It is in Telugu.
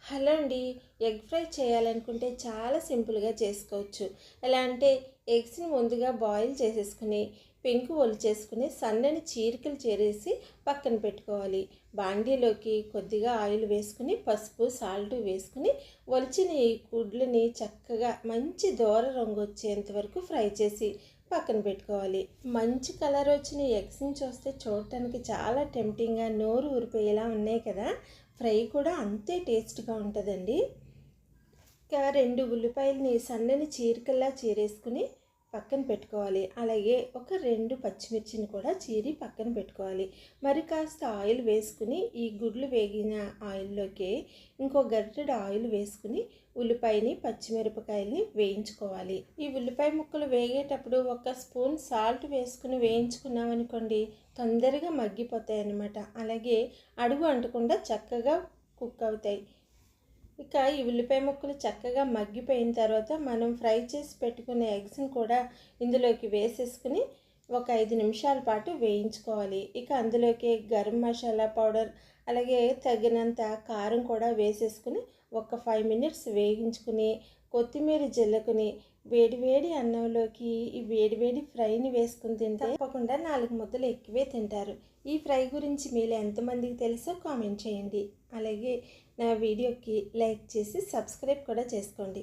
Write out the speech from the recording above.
హలో అండి. ఎగ్ ఫ్రై చేయాలనుకుంటే చాలా సింపుల్గా చేసుకోవచ్చు. ఎలా అంటే ఎగ్స్ని ముందుగా బాయిల్ చేసేసుకుని పెంకు ఒలిచేసుకుని సన్నని చీరికలు చేరేసి పక్కన పెట్టుకోవాలి. బాండీలోకి కొద్దిగా ఆయిల్ వేసుకుని పసుపు సాల్ట్ వేసుకుని ఒలిచిన ఈ గుడ్లని చక్కగా మంచి దోర రంగు వచ్చేంత వరకు ఫ్రై చేసి పక్కన పెట్టుకోవాలి. మంచి కలర్ వచ్చిన ఎగ్స్ని చూస్తే చూడటానికి చాలా టెంప్టింగ్గా నోరు ఊరిపోయేలా ఉన్నాయి కదా. ఫ్రై కూడా అంతే టేస్ట్గా ఉంటుందండి. ఇంకా 2 ఉల్లిపాయలని సన్నని చీరికల్లా చీరేసుకుని పక్కన పెట్టుకోవాలి. అలాగే ఒక 2 పచ్చిమిర్చిని కూడా చీరి పక్కన పెట్టుకోవాలి. మరి కాస్త ఆయిల్ వేసుకుని ఈ గుడ్లు వేగిన ఆయిల్లోకి ఇంకో గరిటెడు ఆయిల్ వేసుకుని ఉల్లిపాయని పచ్చిమిరపకాయల్ని వేయించుకోవాలి. ఈ ఉల్లిపాయ ముక్కలు వేగేటప్పుడు 1 స్పూన్ సాల్ట్ వేసుకుని వేయించుకున్నామనుకోండి తొందరగా మగ్గిపోతాయి అన్నమాట. అలాగే అడుగు అంటకుండా చక్కగా కుక్ అవుతాయి. ఇక ఈ ఉల్లిపాయ ముక్కలు చక్కగా మగ్గిపోయిన తర్వాత మనం ఫ్రై చేసి పెట్టుకున్న ఎగ్స్ని కూడా ఇందులోకి వేసేసుకుని ఒక 5 నిమిషాల పాటు వేయించుకోవాలి. ఇక అందులోకి గరం మసాలా పౌడర్ అలాగే తగినంత కారం కూడా వేసేసుకుని ఒక 5 మినిట్స్ వేగించుకుని కొత్తిమీర జల్లుకుని వేడివేడి అన్నంలోకి ఈ వేడివేడి ఫ్రైని వేసుకుని తింటే తప్పకుండా 4 ముద్దలు ఎక్కువే తింటారు. ఈ ఫ్రై గురించి మీరు ఎంతమందికి తెలుసో కామెంట్ చేయండి. అలాగే నా వీడియోకి లైక్ చేసి సబ్స్క్రైబ్ కూడా చేసుకోండి.